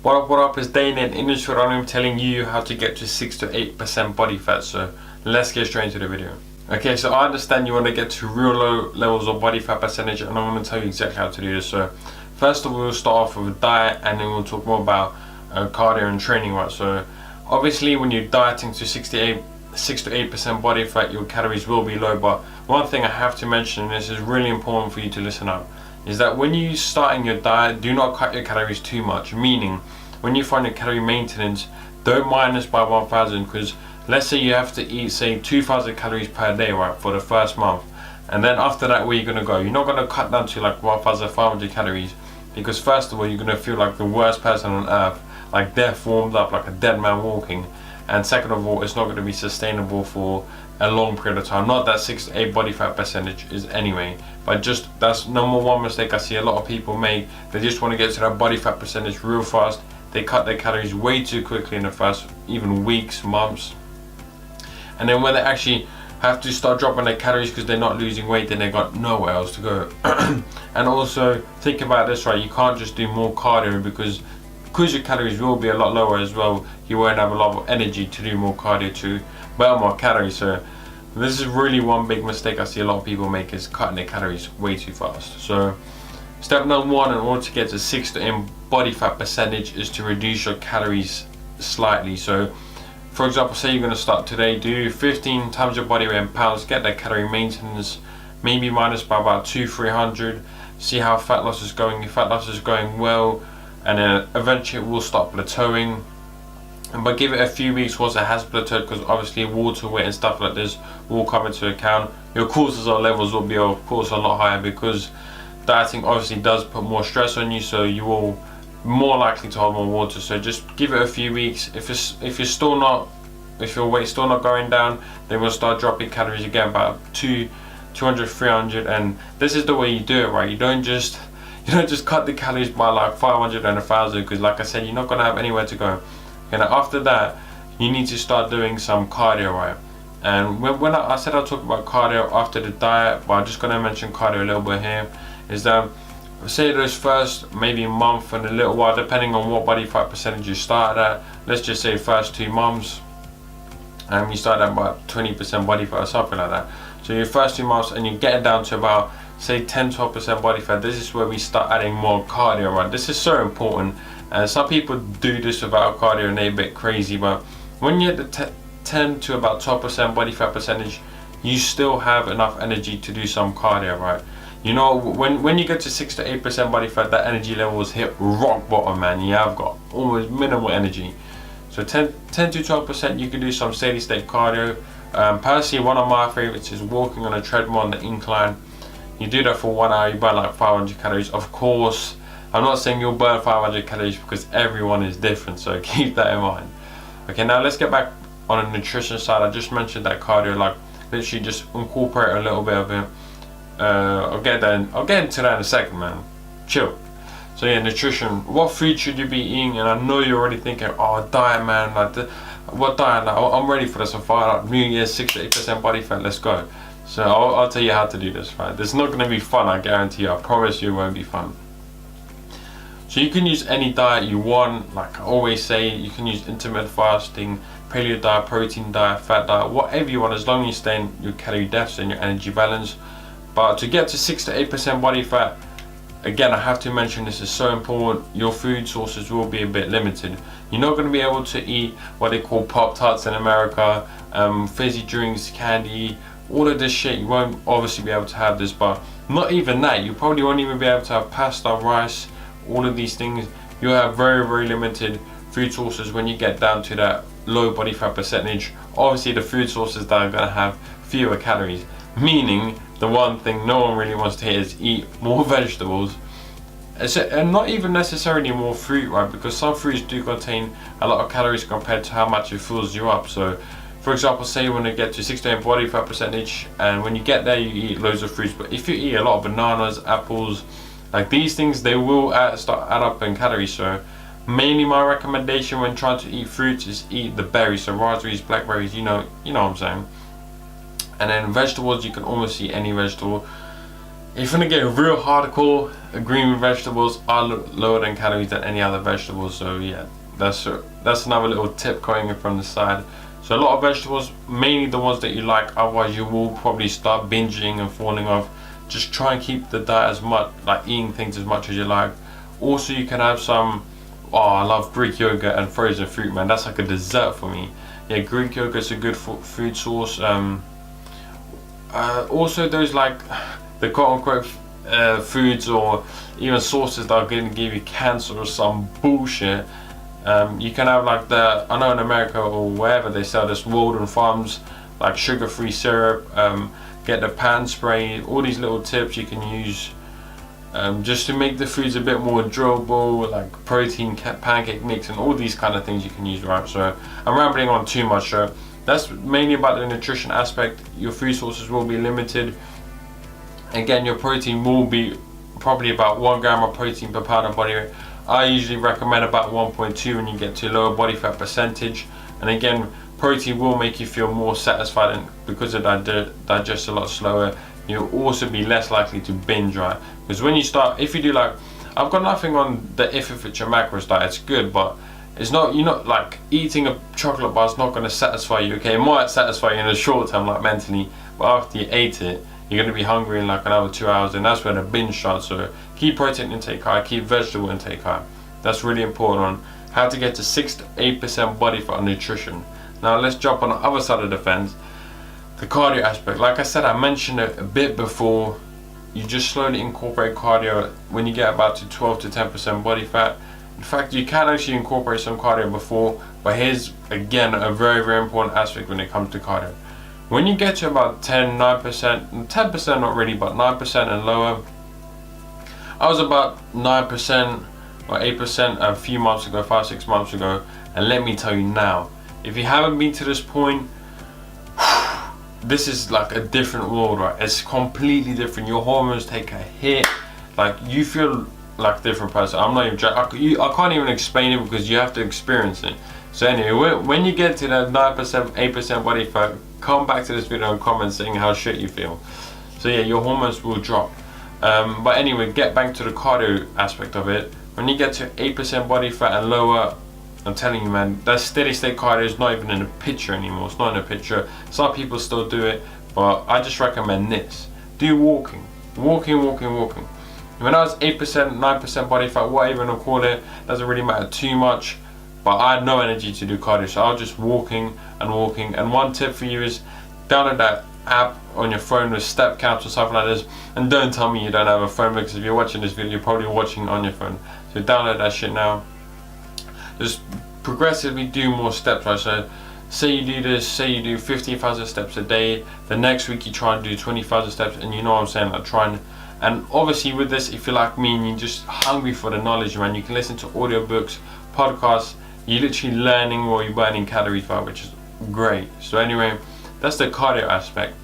What up is Dane, and in this video I'm telling you how to get to 6 to 8% body fat. So let's get straight into the video. Okay, so I understand you want to get to real low levels of body fat percentage, and I'm going to tell you exactly how to do this. So first of all, we'll start off with a diet, and then we'll talk more about cardio and training, right? So obviously when you're dieting to 6 to 8% body fat, your calories will be low. But one thing I have to mention, and this is really important for you to listen up, is that when you starting your diet, do not cut your calories too much. Meaning, when you find your calorie maintenance, don't minus by 1,000, because let's say you have to eat, say, 2,000 calories per day, right, for the first month, and then after that, where you're gonna go? You're not gonna cut down to like 1,500 calories, because first of all, you're gonna feel like the worst person on earth, like death warmed up, like a dead man walking. And second of all, it's not going to be sustainable for a long period of time. Not that 6 to 8 body fat percentage is anyway, but just that's number one mistake I see a lot of people make. They just want to get to that body fat percentage real fast. They cut their calories way too quickly in the first even weeks, months, and then when they actually have to start dropping their calories because they're not losing weight, then they got nowhere else to go. And also think about this, right? You can't just do more cardio because your calories will be a lot lower as well. You won't have a lot of energy to do more cardio to burn more calories. So this is really one big mistake I see a lot of people make, is cutting their calories way too fast. So step number one in order to get to 6 to 8 body fat percentage is to reduce your calories slightly. So for example, say you're going to start today, do 15 times your body weight in pounds, get that calorie maintenance, maybe minus by about 200-300, see how fat loss is going. If fat loss is going well, and then eventually it will start plateauing, but give it a few weeks once it has plateaued, because obviously water weight and stuff like this will come into account. Your cortisol levels will be of course a lot higher, because dieting obviously does put more stress on you, so you will more likely to hold more water. So just give it a few weeks. If your weight's still not going down, then we'll start dropping calories again, about 200-300, and this is the way you do it, right? You don't just cut the calories by like 500 and 1,000, because like I said, you're not going to have anywhere to go. And after that, you need to start doing some cardio, right? And when I said I'll talk about cardio after the diet, but I'm just going to mention cardio a little bit here, is that say those first maybe month and a little while, depending on what body fat percentage you started at, let's just say first 2 months, and you start at about 20% body fat or something like that. So your first 2 months, and you get it down to about say 10-12% body fat. This is where we start adding more cardio, right? This is so important, and some people do this without cardio and they're a bit crazy, but when you're at the 10 to about 12% body fat percentage, you still have enough energy to do some cardio, right? You know, when you get to 6 to 8% body fat, that energy levels hit rock bottom, man. You have got almost minimal energy. So 10 to 12%, you can do some steady state cardio. Personally, one of my favorites is walking on a treadmill on the incline. You do that for 1 hour, you burn like 500 calories. Of course, I'm not saying you'll burn 500 calories, because everyone is different, so keep that in mind. Okay, now let's get back on the nutrition side. I just mentioned that cardio, like literally just incorporate a little bit of it. I'll get into that in a second, man. Chill. So yeah, nutrition. What food should you be eating? And I know you're already thinking, oh, diet, man. Like, what diet? Like, I'm ready for this. I'm fired up. New Year's, 6 to 8% body fat. Let's go. So I'll tell you how to do this, right? This is not going to be fun, I guarantee you. I promise you it won't be fun. So you can use any diet you want. Like I always say, you can use intermittent fasting, paleo diet, protein diet, fat diet, whatever you want, as long as you stay in your calorie deficit and your energy balance. But to get to 6 to 8% body fat, again, I have to mention, this is so important, your food sources will be a bit limited. You're not going to be able to eat what they call Pop-Tarts in America, fizzy drinks, candy, all of this shit. You won't obviously be able to have this, but not even that. You probably won't even be able to have pasta, rice, all of these things. You'll have very, very limited food sources when you get down to that low body fat percentage. Obviously, the food sources that are going to have fewer calories, meaning the one thing no one really wants to hear is eat more vegetables, and not even necessarily more fruit, right? Because some fruits do contain a lot of calories compared to how much it fills you up. So for example, say you want to get to 6 to 8 body fat percentage, and when you get there you eat loads of fruits, but if you eat a lot of bananas, apples, like these things, they will start add up in calories. So mainly my recommendation when trying to eat fruits is eat the berries, so raspberries, blackberries, you know what I'm saying. And then vegetables, you can almost eat any vegetable. if you're gonna get real hardcore, green vegetables are lower in calories than any other vegetables. So yeah, that's another little tip coming in from the side. So a lot of vegetables, mainly the ones that you like, otherwise you will probably start binging and falling off. Just try and keep the diet as much, like eating things as much as you like. Also, you can have some, I love Greek yogurt and frozen fruit, man. That's like a dessert for me. Yeah, Greek yogurt's a good food source. Also, those like the quote-unquote foods or even sauces that are going to give you cancer or some bullshit. You can have like I know in America or wherever they sell this Walden Farms like sugar-free syrup, get the pan spray, all these little tips you can use just to make the foods a bit more enjoyable, like protein pancake mix and all these kind of things you can use, right? So I'm rambling on too much, so that's mainly about the nutrition aspect. Your food sources will be limited. Again, your protein will be probably about 1 gram of protein per pound of body weight. I usually recommend about 1.2 when you get to lower body fat percentage. And again, protein will make you feel more satisfied, and because it digests a lot slower, you'll also be less likely to binge, right? Because when you start, if you do like, I've got nothing on the if it's your macros diet, it's good, but it's not, you're not like eating a chocolate bar is not going to satisfy you. Okay, it might satisfy you in the short term, like mentally, but after you ate it, you're going to be hungry in like another 2 hours, and that's where the binge starts. So keep protein intake high, keep vegetable intake high. That's really important on how to get to 6 to 8% body fat on nutrition. Now let's jump on the other side of the fence, the cardio aspect. Like I said, I mentioned it a bit before. You just slowly incorporate cardio when you get about to 12 to 10% body fat. In fact, you can actually incorporate some cardio before, but here's again a very, very important aspect when it comes to cardio. When you get to about 10% not really, but 9% and lower. I was about 9% or 8% a few months ago, 5-6 months ago, and let me tell you now, if you haven't been to this point, this is like a different world, right? It's completely different. Your hormones take a hit, like you feel like a different person. I'm not even joking. I can't even explain it because you have to experience it. So anyway, when you get to that 9%, 8% body fat, come back to this video and comment saying how shit you feel. So yeah, your hormones will drop. But anyway, get back to the cardio aspect of it. When you get to 8% body fat and lower, I'm telling you, man, that steady state cardio is not even in the picture anymore. It's not in the picture. Some people still do it, but I just recommend this. Do walking. Walking. When I was 8%, 9% body fat, whatever you want to call it, doesn't really matter too much. But I had no energy to do cardio, so I was just walking. And one tip for you is download that app on your phone with step counts or something like this. And don't tell me you don't have a phone, because if you're watching this video, you're probably watching on your phone. So download that shit now. Just progressively do more steps, right? So say you do this, say you do 15,000 steps a day. The next week you try and do 20,000 steps, and you know what I'm saying, like try and obviously with this, if you're like me and you're just hungry for the knowledge, man, you can listen to audiobooks, podcasts. You're literally learning while you're burning calories, right, which is great. So anyway, that's the cardio aspect.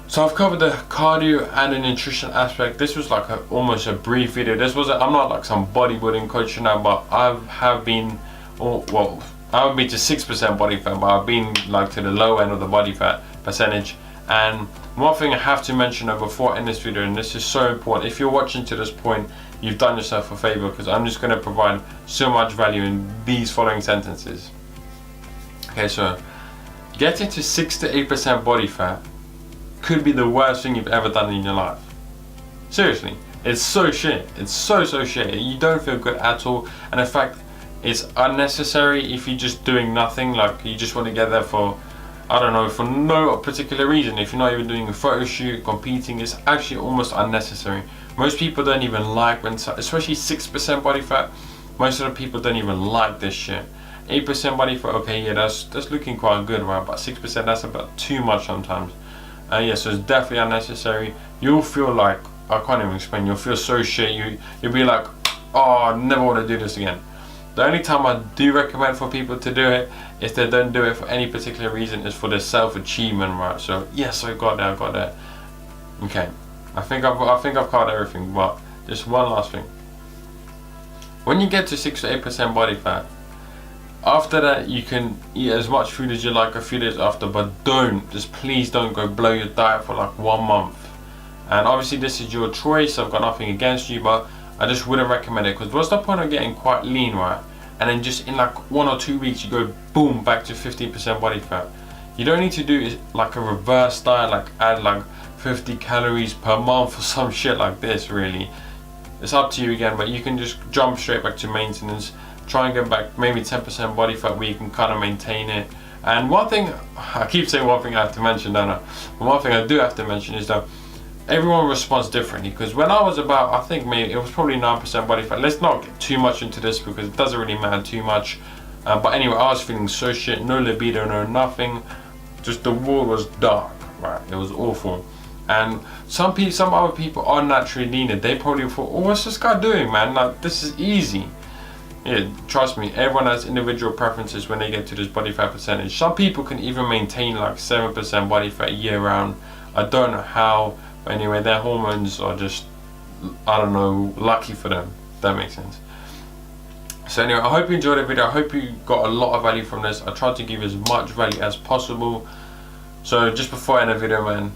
So I've covered the cardio and the nutrition aspect. This was like almost a brief video. I'm not like some bodybuilding coach now, but I haven't been to 6% body fat, but I've been like to the low end of the body fat percentage. And one thing I have to mention before I end this video, and this is so important, if you're watching to this point, you've done yourself a favor, because I'm just going to provide so much value in these following sentences. Okay, so getting to 6 to 8% body fat could be the worst thing you've ever done in your life. Seriously, it's so shit. It's so shit. You don't feel good at all, and in fact, it's unnecessary if you're just doing nothing. Like you just want to get there for, I don't know, for no particular reason. If you're not even doing a photo shoot, competing, it's actually almost unnecessary. Most people don't even like when, especially 6% body fat. Most of the people don't even like this shit. 8% body fat, okay, yeah, that's looking quite good, right? But 6%, that's about too much sometimes. Yeah, so it's definitely unnecessary. You'll feel like, I can't even explain, you'll feel so shit. You'll be like, oh, I never want to do this again. The only time I do recommend for people to do it, if they don't do it for any particular reason, is for their self-achievement, right? So yes, I got that. Okay, I think I've covered everything, but just one last thing. When you get to 6 to 8% body fat, after that you can eat as much food as you like a few days after, but please don't go blow your diet for like 1 month. And obviously this is your choice, I've got nothing against you, but I just wouldn't recommend it, because what's the point of getting quite lean, right? And then just in like 1 or 2 weeks you go boom back to 15% body fat. You don't need to do like a reverse diet, like add like 50 calories per month or some shit like this, really. It's up to you again, but you can just jump straight back to maintenance. Try and get back maybe 10% body fat where you can kind of maintain it. And one thing, I keep saying one thing I have to mention, don't I? But one thing I do have to mention is that everyone responds differently, because when I was about, I think maybe it was probably 9% body fat. Let's not get too much into this because it doesn't really matter too much. But anyway, I was feeling so shit, no libido, no nothing. Just the world was dark, right? It was awful. And some other people are naturally leaner. They probably thought, oh, what's this guy doing, man? Like, this is easy. Yeah, trust me, everyone has individual preferences when they get to this body fat percentage. Some people can even maintain like 7% body fat year round. I don't know how, but anyway, their hormones are just, I don't know, lucky for them, if that makes sense. So anyway, I hope you enjoyed the video. I hope you got a lot of value from this. I tried to give as much value as possible. So just before I end the video, man,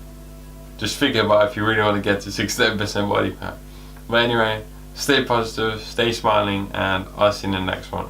just figure about if you really want to get to 6-7% body fat. But anyway, stay positive, stay smiling, and I'll see you in the next one.